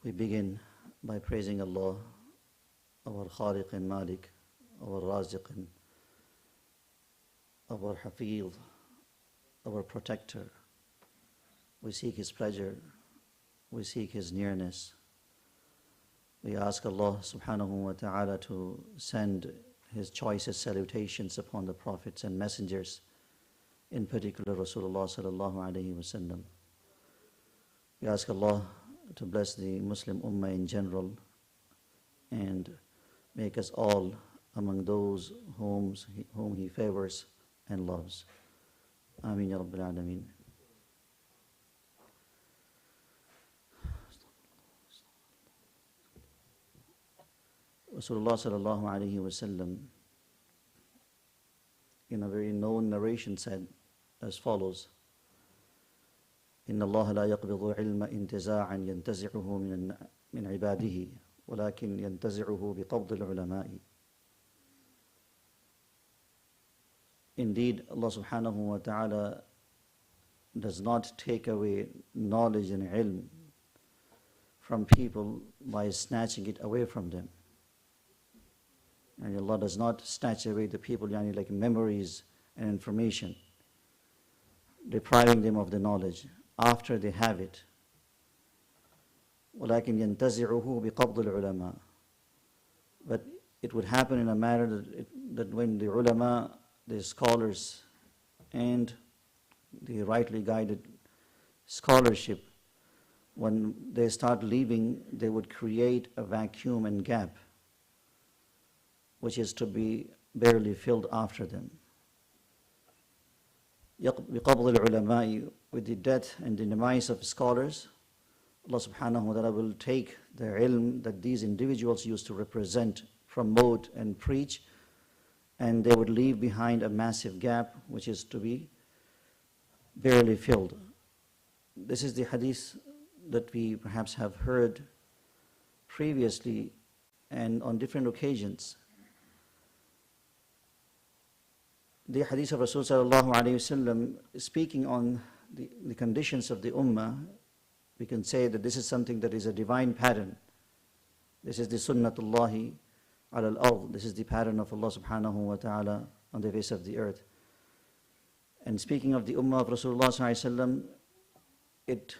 We begin by praising Allah, our Khaliq and Malik, our Raziq and our Hafiz, our protector. We seek His pleasure, we seek His nearness. We ask Allah subhanahu wa ta'ala to send His choicest salutations upon the prophets and messengers, in particular Rasulullah sallallahu alayhi wa sallam. We ask Allah to bless the Muslim Ummah in general and make us all among those whom He favors and loves. Ameen ya Rabbil Alameen. Rasulullah sallallahu alayhi wa sallam, in a very known narration, said as follows: إن الله لا يقبض علم انتزاعا ينتزعه من عباده ولكن ينتزعه بقبض العلماء. Indeed, Allah subhanahu wa ta'ala does not take away knowledge and ilm from people by snatching it away from them. And Allah does not snatch away the people, like memories and information, depriving them of the knowledge after they have it. وَلَكِنْ يَنْتَزِعُهُ بِقَبْضِ الْعُلَمَاءِ. But it would happen in a manner that when the ulama, the scholars, and the rightly guided scholarship, when they start leaving, they would create a vacuum and gap, which is to be barely filled after them. بِقَبْضِ الْعُلَمَاءِ. With the death and the demise of scholars, Allah subhanahu wa ta'ala will take the ilm that these individuals used to represent, promote and preach, and they would leave behind a massive gap which is to be barely filled. This is the hadith that we perhaps have heard previously and on different occasions. The hadith of Rasul sallallahu alayhi wa sallam, speaking on the conditions of the ummah, we can say that this is something that is a divine pattern. This is the sunnatullahi ala al-ard. This is the pattern of Allah subhanahu wa ta'ala on the face of the earth. And speaking of the ummah of Rasulullah sallallahu alayhi wa sallam, it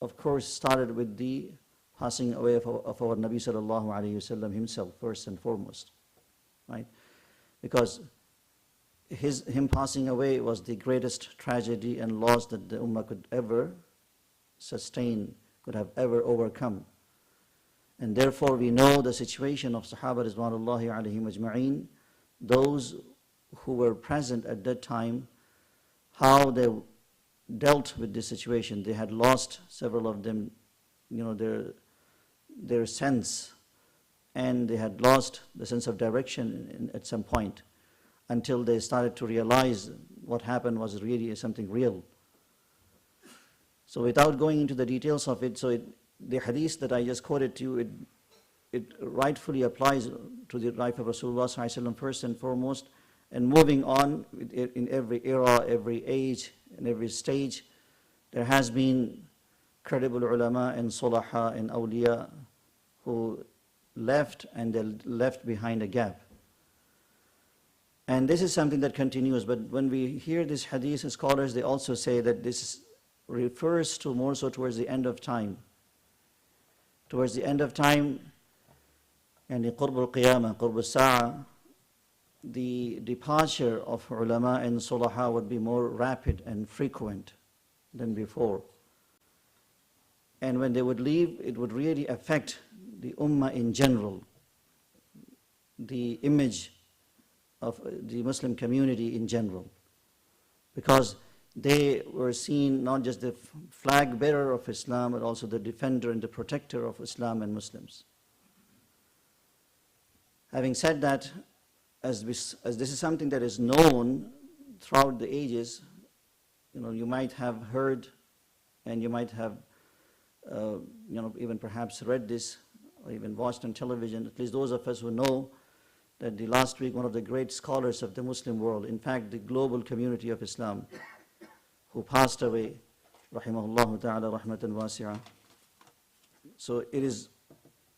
of course started with the passing away of our Nabi sallallahu alayhi wa sallam himself, first and foremost, right? Because him passing away was the greatest tragedy and loss that the ummah could ever sustain, could have ever overcome. And therefore we know the situation of Sahaba rizwanullahi alayhim ajma'een, those who were present at that time, how they dealt with this situation. They had lost, several of them, their sense, and they had lost the sense of direction at some point, until they started to realize what happened was really something real. So without going into the details of it, the hadith that I just quoted to you, it rightfully applies to the life of Rasulullah sallallahu alaihi wasallam first and foremost, and moving on in every era, every age, and every stage, there has been credible ulama and sulaha and awliya who left, and they left behind a gap. And this is something that continues, but when we hear this hadith, scholars, they also say that this refers to more so towards the end of time. Towards the end of time, and the qurb al-qiyamah, qurb al-sa'a, the departure of ulama and sulaha would be more rapid and frequent than before. And when they would leave, it would really affect the ummah in general, the image of the Muslim community in general, because they were seen not just the flag bearer of Islam, but also the defender and the protector of Islam and Muslims. Having said that, as this is something that is known throughout the ages, you might have heard, and you might have even perhaps read this, or even watched on television, at least those of us who know that the last week one of the great scholars of the Muslim world, in fact the global community of Islam, who passed away, rahimahullah ta'ala rahmatan wasi'ah, So it is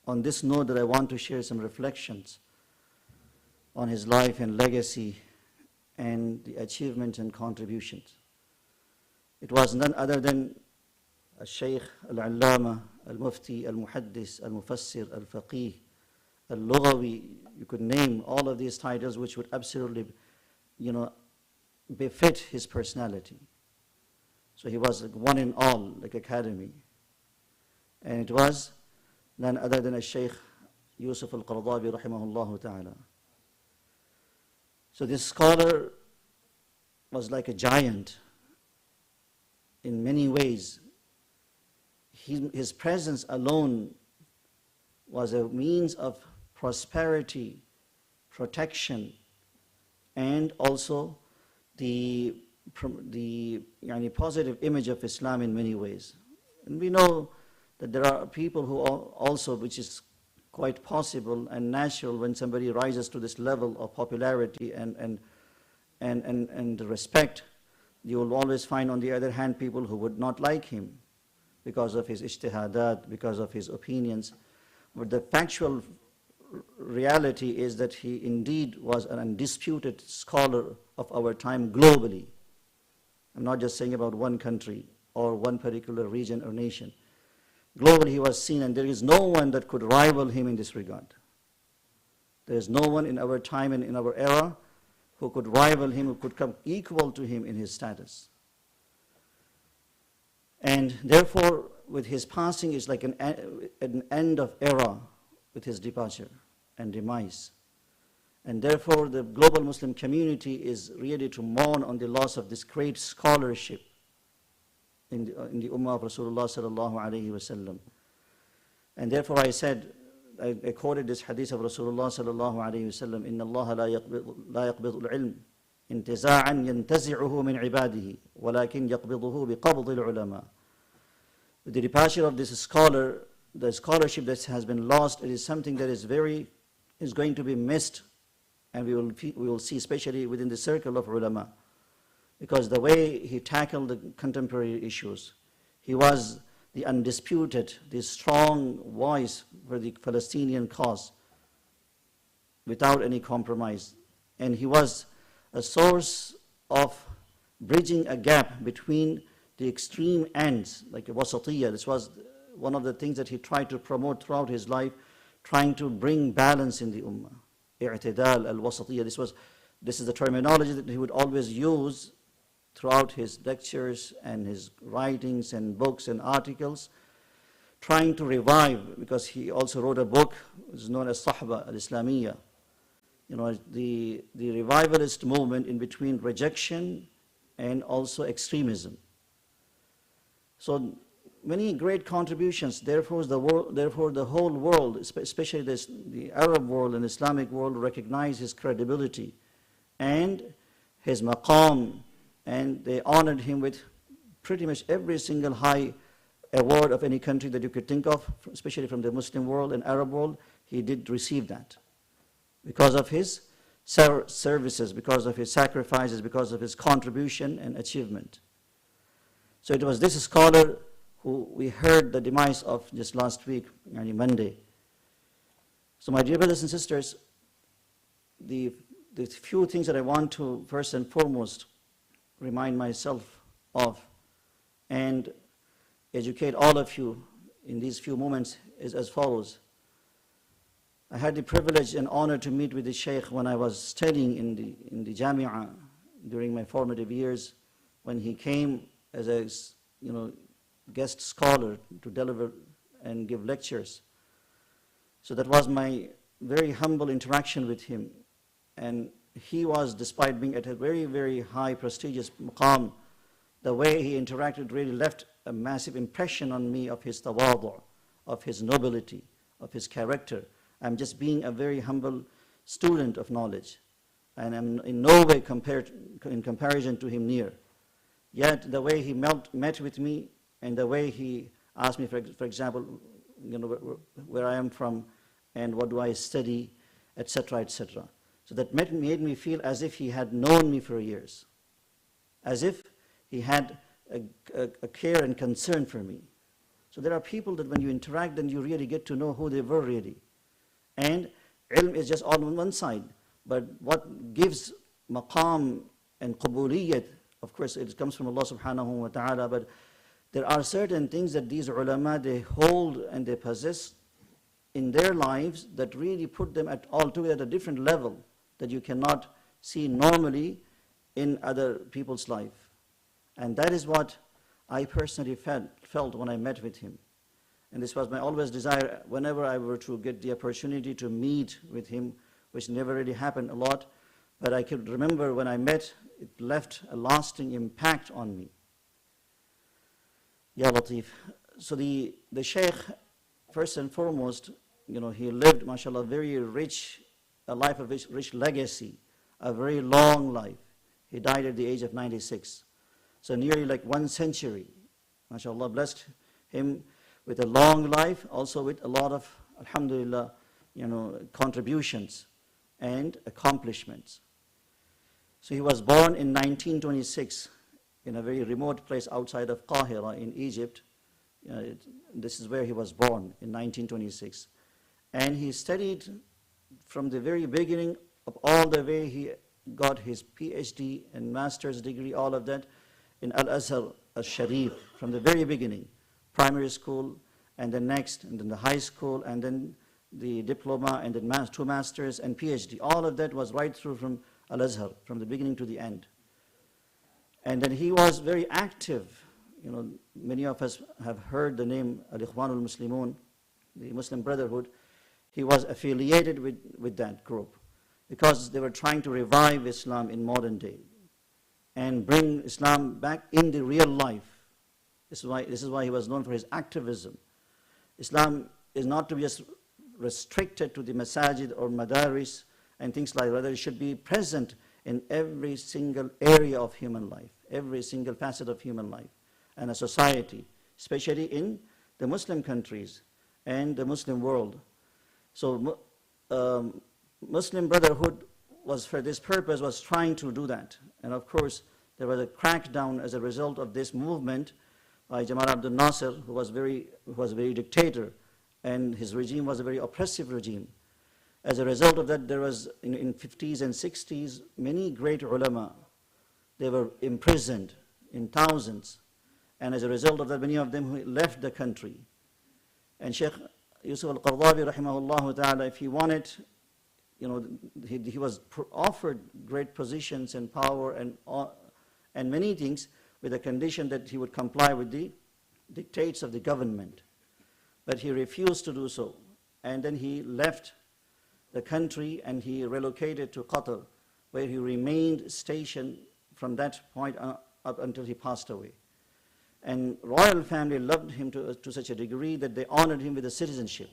on this note that I want to share some reflections on his life and legacy and the achievements and contributions. It was none other than Al-Shaykh, Al-Allama, Al-Mufti, Al-Muhaddis, Al-Mufassir, Al-Faqih, Al-Lughawi. You could name all of these titles which would absolutely, befit his personality. So he was like one in all, like academy. And it was none other than Al-Shaykh Yusuf Al-Qaradawi rahimahullah ta'ala. So this scholar was like a giant in many ways. His presence alone was a means of prosperity, protection, and also the positive image of Islam in many ways. And we know that there are people who also, which is quite possible and natural when somebody rises to this level of popularity and respect, you will always find on the other hand people who would not like him because of his ijtihadat, because of his opinions. But the factual reality is that he indeed was an undisputed scholar of our time globally. I'm not just saying about one country or one particular region or nation. Globally he was seen, and there is no one that could rival him in this regard. There is no one in our time and in our era who could rival him, who could come equal to him in his status. And therefore, with his passing is like an end of era with his departure and demise. And therefore, the global Muslim community is ready to mourn on the loss of this great scholarship in the Ummah of Rasulullah sallallahu alayhi wasallam. And therefore I said, I quoted this hadith of Rasulullah sallallahu alayhi wasallam, إِنَّ اللَّهَ لَا يَقْبِضُ الْعِلْمَ انتزاعا ينتزعه من عباده ولكن يقبضه بقبض العلماء. With the departure of this scholar, the scholarship that has been lost, it is something that is going to be missed, and we will see especially within the circle of ulama, because the way he tackled the contemporary issues, he was the undisputed, the strong voice for the Palestinian cause without any compromise, and he was a source of bridging a gap between the extreme ends, like a wasatiyya. This was one of the things that he tried to promote throughout his life, trying to bring balance in the ummah. I'tidal al-wasatiyya. This is the terminology that he would always use throughout his lectures and his writings and books and articles, trying to revive, because he also wrote a book which is known as Sahba al-Islamiyya. The revivalist movement in between rejection and also extremism. So many great contributions. Therefore, the whole world, especially the Arab world and Islamic world, recognize his credibility and his maqam, and they honored him with pretty much every single high award of any country that you could think of, especially from the Muslim world and Arab world. He did receive that because of his services, because of his sacrifices, because of his contribution and achievement. So it was this scholar who we heard the demise of just last week, Monday. So my dear brothers and sisters, the few things that I want to first and foremost remind myself of and educate all of you in these few moments is as follows. I had the privilege and honor to meet with the Shaykh when I was studying in the Jamia during my formative years, when he came as a guest scholar to deliver and give lectures. So that was my very humble interaction with him. And he was, despite being at a very, very high prestigious maqam, the way he interacted really left a massive impression on me of his tawadu', of his nobility, of his character. I'm just being a very humble student of knowledge, and I'm in no way in comparison to him near. Yet the way he met with me, and the way he asked me, for example, where I am from, and what do I study, etc., etc. So that made me feel as if he had known me for years, as if he had a care and concern for me. So there are people that when you interact, then you really get to know who they were really. And ilm is just on one side, but what gives maqam and qabuliyat, of course it comes from Allah subhanahu wa ta'ala, but there are certain things that these ulama, they hold and they possess in their lives that really put them altogether at a different level that you cannot see normally in other people's life. And that is what I personally felt when I met with him. And this was my always desire whenever I were to get the opportunity to meet with him, which never really happened a lot. But I could remember when I met, it left a lasting impact on me. Ya Latif. So the Shaykh, first and foremost, he lived, mashallah, very rich, a life of rich legacy, a very long life. He died at the age of 96. So nearly like 1 century. MashaAllah, blessed him with a long life, also with a lot of, alhamdulillah, contributions and accomplishments. So he was born in 1926 in a very remote place outside of Qahira in Egypt. This is where he was born in 1926. And he studied from the very beginning of all the way he got his PhD and master's degree, all of that, in Al-Azhar al-Sharif, from the very beginning, primary school, and then next, and then the high school, and then the diploma, and then 2 masters and PhD. All of that was right through from Al-Azhar, from the beginning to the end. And then he was very active. Many of us have heard the name Al-Ikhwan al-Muslimun, the Muslim Brotherhood. He was affiliated with that group because they were trying to revive Islam in modern day and bring Islam back in the real life. This is why he was known for his activism. Islam is not to be just restricted to the masajid or madaris and things like that. Rather, it should be present in every single area of human life, every single facet of human life and a society, especially in the Muslim countries and the Muslim world. So Muslim Brotherhood was, for this purpose, was trying to do that. And of course, there was a crackdown as a result of this movement by Jamal Abdel Nasser, who was a very dictator, and his regime was a very oppressive regime. As a result of that, there was, in 50s and 60s, many great ulama. They were imprisoned in thousands. And as a result of that, many of them left the country. And Sheikh Yusuf al-Qardawi, rahimahullah ta'ala, if he wanted, he was offered great positions and power and many things with the condition that he would comply with the dictates of the government. But he refused to do so. And then he left the country and he relocated to Qatar, where he remained stationed from that point up until he passed away. And royal family loved him to such a degree that they honored him with a citizenship.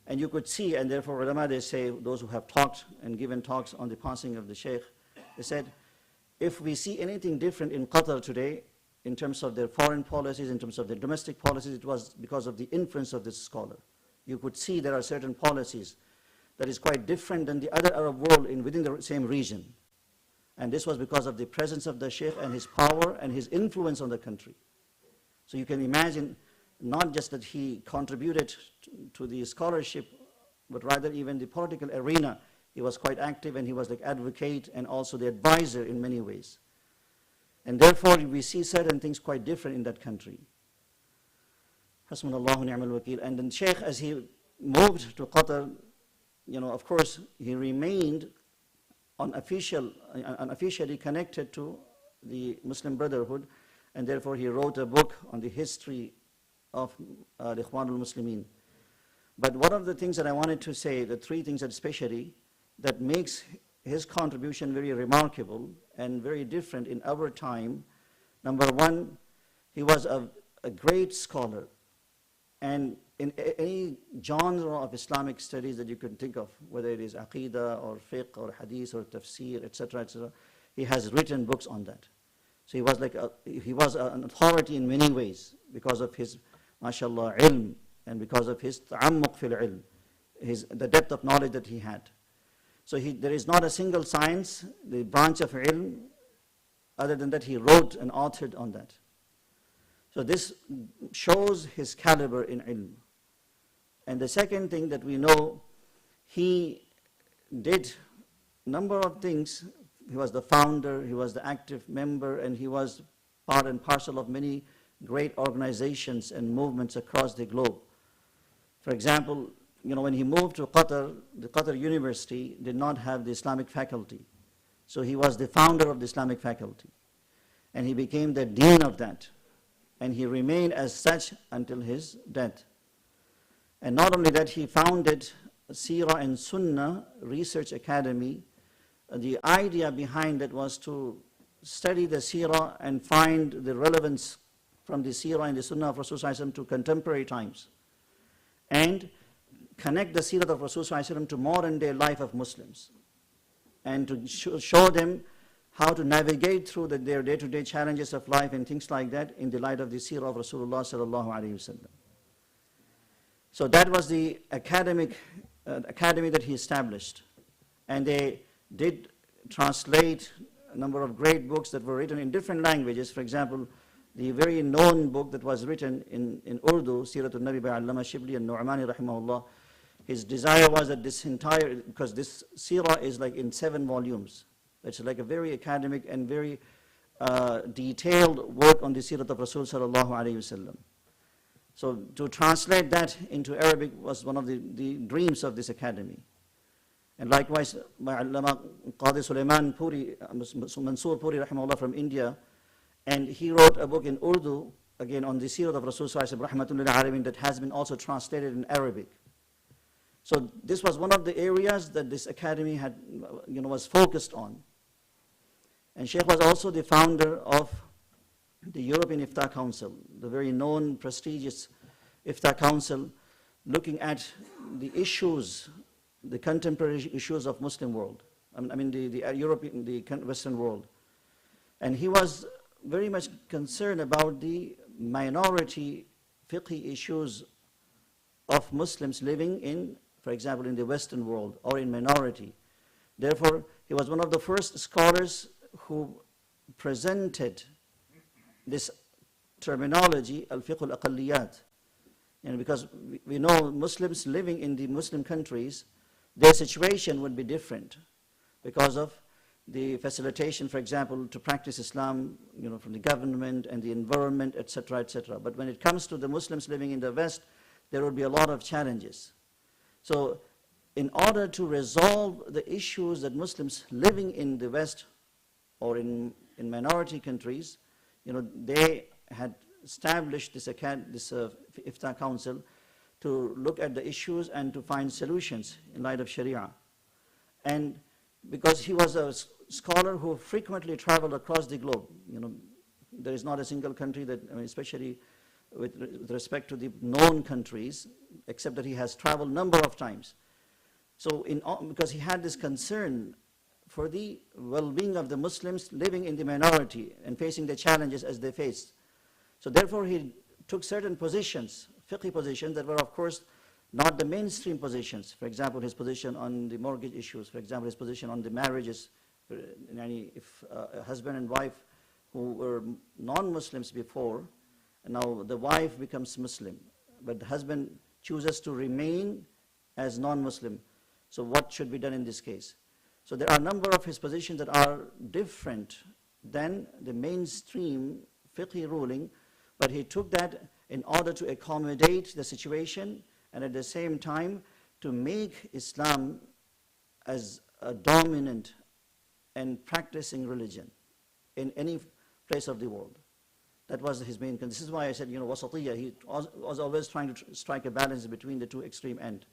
And you could see, and therefore ulama, they say, those who have talked and given talks on the passing of the Shaykh, they said, if we see anything different in Qatar today, in terms of their foreign policies, in terms of their domestic policies, it was because of the influence of this scholar. You could see there are certain policies that is quite different than the other Arab world within the same region. And this was because of the presence of the Shaykh and his power and his influence on the country. So you can imagine, not just that he contributed to the scholarship, but rather even the political arena. He was quite active and he was like advocate and also the advisor in many ways. And therefore we see certain things quite different in that country. Hasbunallahu ni'mal wakeel. And then Shaykh, as he moved to Qatar, of course, he remained unofficially connected to the Muslim Brotherhood, and therefore he wrote a book on the history of the Ikhwan al-Muslimin. But one of the things that I wanted to say, the 3 things especially, that makes his contribution very remarkable and very different in our time. Number 1, he was a great scholar. And in any genre of Islamic studies that you can think of, whether it is Aqidah or Fiqh or Hadith or Tafsir, etc., he has written books on that. So he was an authority in many ways because of his, mashallah, ilm, and because of his ta'ammuq fil ilm, the depth of knowledge that he had. So there is not a single science, the branch of ilm, other than that he wrote and authored on that. So this shows his caliber in ilm. And the second thing that we know, he did a number of things. He was the founder, he was the active member, and he was part and parcel of many great organizations and movements across the globe. For example, when he moved to Qatar, the Qatar University did not have the Islamic faculty. So he was the founder of the Islamic faculty. And he became the dean of that. And he remained as such until his death. And not only that, he founded Seerah and Sunnah Research Academy. The idea behind it was to study the Seerah and find the relevance from the Seerah and the Sunnah of Rasulullah to contemporary times, and connect the Seerah of Rasulullah to modern day life of Muslims, and to show them how to navigate through their day-to-day challenges of life and things like that in the light of the Seerah of Rasulullah sallallahu alaihi wasallam. So that was the academy that he established, and they did translate a number of great books that were written in different languages. For example, the very known book that was written in Urdu, Siratul Nabi by Allama Shibli and Nu'mani rahimahullah, his desire was that this entire, because this Sirah is like in 7 volumes. It's like a very academic and very detailed work on the Sirah of Rasul sallallahu alayhi wasallam. So to translate that into Arabic was one of the dreams of this academy. And likewise, by Allama Qadi Sulaiman Puri, Mansoor Puri rahimahullah from India, and he wrote a book in Urdu, again on the Sirah of Rasul sallallahu alayhi wa sallam, that has been also translated in Arabic. So this was one of the areas that this academy had, was focused on. And Sheikh was also the founder of the European Iftah Council, the very known, prestigious Iftah Council, looking at the issues, the contemporary issues of Muslim world. I mean the European, the Western world. And he was very much concerned about the minority fiqhi issues of Muslims living in, for example, in the Western world or in minority. Therefore, he was one of the first scholars who presented this terminology, al-fiqh al-aqalliyat. Because we know Muslims living in the Muslim countries, their situation would be different because of the facilitation, for example, to practice Islam, from the government and the environment, etc., etc. But when it comes to the Muslims living in the West, there will be a lot of challenges. So in order to resolve the issues that Muslims living in the West or in minority countries, they had established this Iftah Council to look at the issues and to find solutions in light of Sharia. And because he was a scholar who frequently traveled across the globe, there is not a single country that, especially with respect to the known countries, except that he has traveled a number of times. So because he had this concern for the well-being of the Muslims living in the minority and facing the challenges as they faced. So therefore he took certain positions, fiqh positions, that were of course not the mainstream positions. For example, his position on the mortgage issues, for example, his position on the marriages, if a husband and wife who were non-Muslims before, and now the wife becomes Muslim, but the husband chooses to remain as non-Muslim. So what should be done in this case? So there are a number of his positions that are different than the mainstream fiqh ruling, but he took that in order to accommodate the situation and at the same time to make Islam as a dominant and practicing religion in any place of the world. That was his main concern. This is why I said, wasatiyya. He was always trying to strike a balance between the two extreme ends.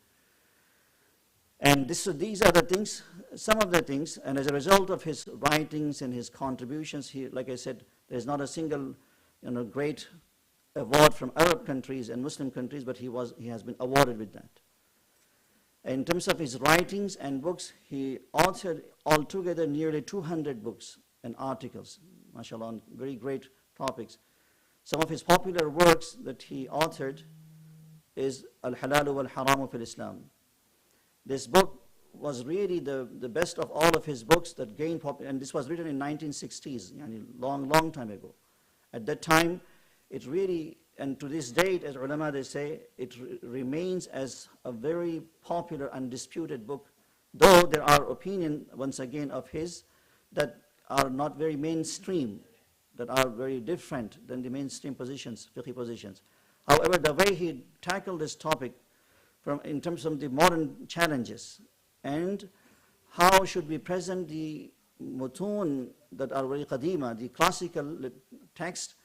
And these are the things, some of the things, and as a result of his writings and his contributions, like I said, there's not a single, great award from Arab countries and Muslim countries, but he has been awarded with that. In terms of his writings and books, he authored altogether nearly 200 books and articles, mashallah, on very great topics. Some of his popular works that he authored is Al-Halalu wal-Haramu fil Islam. This book was really the best of all of his books that gained popularity, and this was written in 1960s, long time ago. At that time, it really, and to this date, as ulama they say, it remains as a very popular, undisputed book, though there are opinions, once again, of his that are not very mainstream, that are very different than the mainstream positions, fiqh positions. However, the way he tackled this topic in terms of the modern challenges, and how should we present the mutun that are very qadima, the classical text,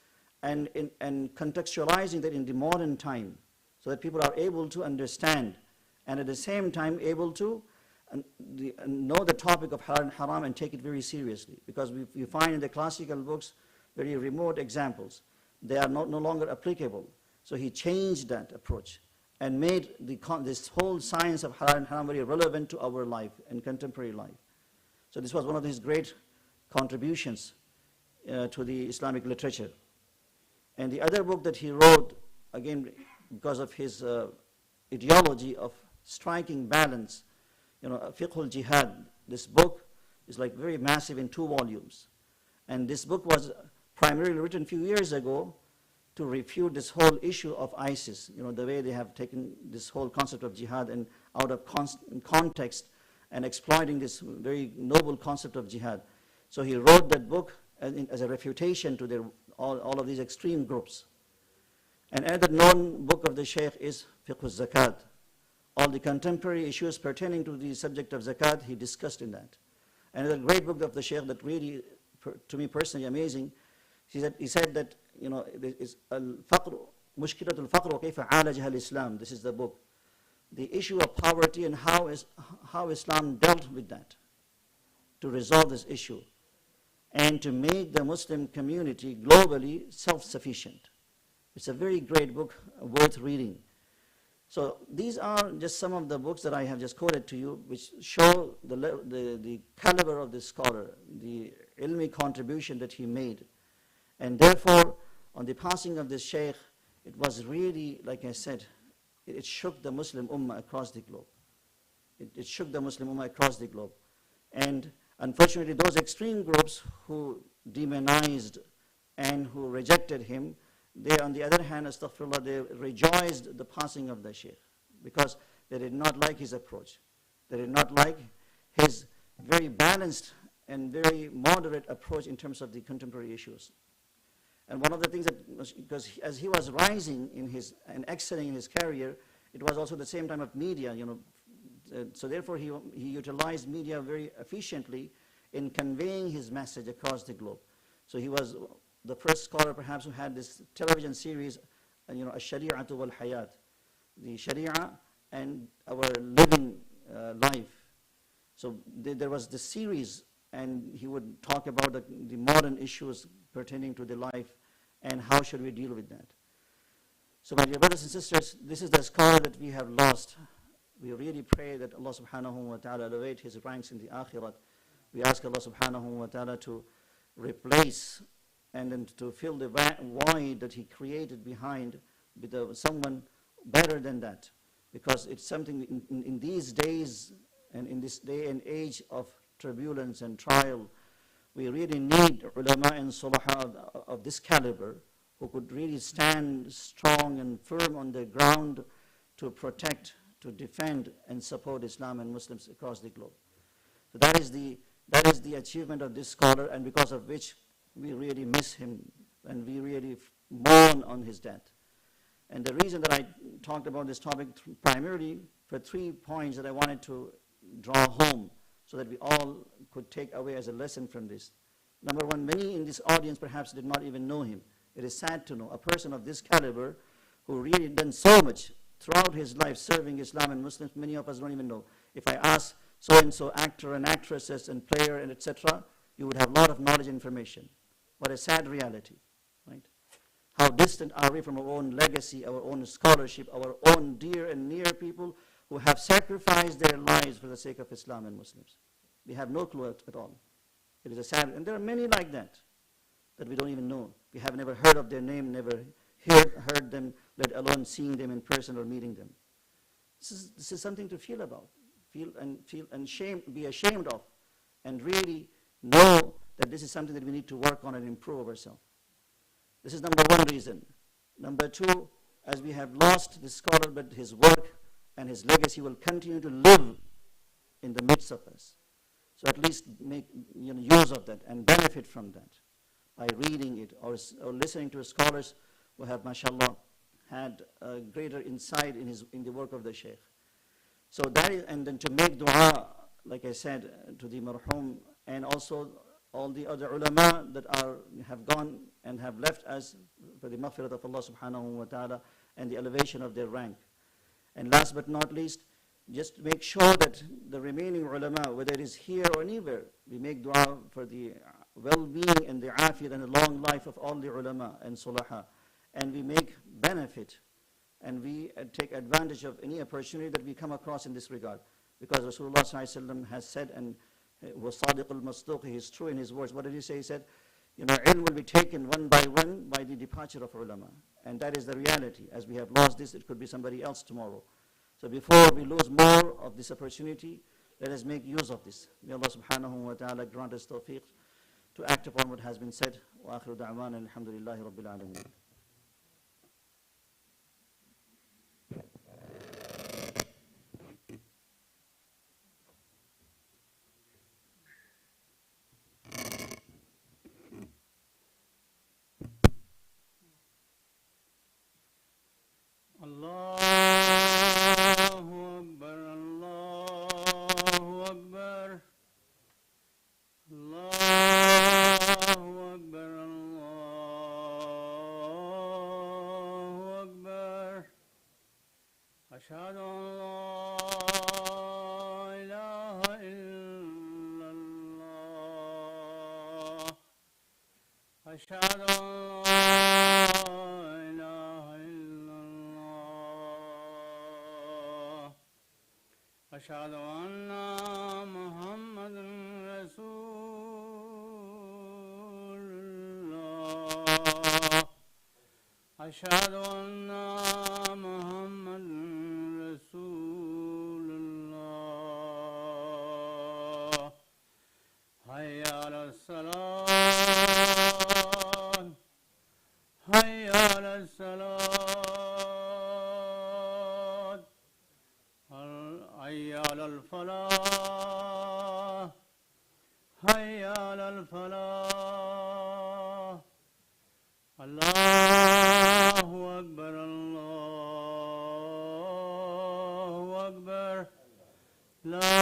and contextualizing that in the modern time, so that people are able to understand, and at the same time able to know the topic of halal and haram and take it very seriously. Because we find in the classical books very remote examples. They are no longer applicable. So he changed that approach and made this whole science of halal and haram very relevant to our life and contemporary life. So this was one of his great contributions to the Islamic literature. And the other book that he wrote, again, because of his ideology of striking balance, Fiqh al-Jihad, this book is like very massive in 2 volumes. And this book was primarily written a few years ago to refute this whole issue of ISIS, the way they have taken this whole concept of jihad and out of context and exploiting this very noble concept of jihad. So he wrote that book as a refutation to all of these extreme groups. And another known book of the Shaykh is Fiqh al-Zakat. All the contemporary issues pertaining to the subject of zakat, he discussed in that. Another great book of the Shaykh that really, to me personally, amazing, he said that, is al-faqr, mushkilat al-faqr wa kayfa alajaha al-Islam. This is the book. The issue of poverty and how Islam dealt with that, to resolve this issue, and to make the Muslim community globally self-sufficient. It's a very great book, worth reading. So these are just some of the books that I have just quoted to you, which show the caliber of this scholar, the ilmi contribution that he made. And therefore, on the passing of this Shaykh, it was really, like I said, it shook the Muslim Ummah across the globe. It shook the Muslim Ummah across the globe. And unfortunately, those extreme groups who demonized and who rejected him, they, on the other hand, astaghfirullah, they rejoiced the passing of the Shaykh, because they did not like his approach. They did not like his very balanced and very moderate approach in terms of the contemporary issues. And one of the things that, because as he was rising and excelling in his career, it was also the same time of media, so therefore he utilized media very efficiently in conveying his message across the globe. So he was the first scholar perhaps who had this television series, Ash-Shari'atu wal-Hayat, the Sharia and our living life. So there was this series, and he would talk about the modern issues pertaining to the life and how should we deal with that. So my dear brothers and sisters, this is the scholar that we have lost. We really pray that Allah subhanahu wa ta'ala elevate his ranks in the akhirat. We ask Allah subhanahu wa ta'ala to replace and then to fill the void that he created behind with someone better than that. Because it's something in these days and in this day and age of turbulence and trial, we really need ulama and sulaha of this caliber who could really stand strong and firm on the ground to protect, to defend and support Islam and Muslims across the globe. So that is the achievement of this scholar, and because of which we really miss him and we really mourn on his death. And the reason that I talked about this topic primarily for 3 points that I wanted to draw home so that we all could take away as a lesson from this. Number one, many in this audience perhaps did not even know him. It is sad to know a person of this caliber who really done so much throughout his life serving Islam and Muslims, many of us don't even know. If I ask so-and-so actor and actresses and player and etc., you would have a lot of knowledge and information. What a sad reality, right? How distant are we from our own legacy, our own scholarship, our own dear and near people who have sacrificed their lives for the sake of Islam and Muslims. We have no clue at all. It is a sad, and there are many like that we don't even know. We have never heard of their name, never heard them, let alone seeing them in person or meeting them. This is something to feel about, feel and be ashamed of, and really know that this is something that we need to work on and improve ourselves. This is number one reason. Number two, as we have lost this scholar, but his work and his legacy will continue to live in the midst of us. So at least make use of that and benefit from that by reading it or listening to scholars who have, mashallah, had a greater insight in the work of the Shaykh. So that is, and then to make dua, like I said, to the marhum, and also all the other ulama that have gone and have left us for the maghfirat of Allah subhanahu wa ta'ala and the elevation of their rank. And last but not least, just make sure that the remaining ulama, whether it is here or anywhere, we make dua for the well-being and the afiyat and the long life of all the ulama and sulaha. And we make benefit and we take advantage of any opportunity that we come across in this regard. Because Rasulullah sallallahu alaihi wasallam has said, and was sadiq al-masduq, he is true in his words. What did he say? He said, ilm will be taken one by the departure of ulama. And that is the reality. As we have lost this, it could be somebody else tomorrow. So before we lose more of this opportunity, let us make use of this. May Allah subhanahu wa ta'ala grant us tawfiq to act upon what has been said. Wa akhiru da'wana alhamdulillahi rabbil alameen. أشهد أن لا إله إلا الله أشهد أن لا إله إلا الله أشهد أن محمدا رسول الله أشهد أن محمدا رسول الله حي على الصلاة حي على الصلاة حي على الفلاح حي على الفلاح الله أكبر الله أكبر لا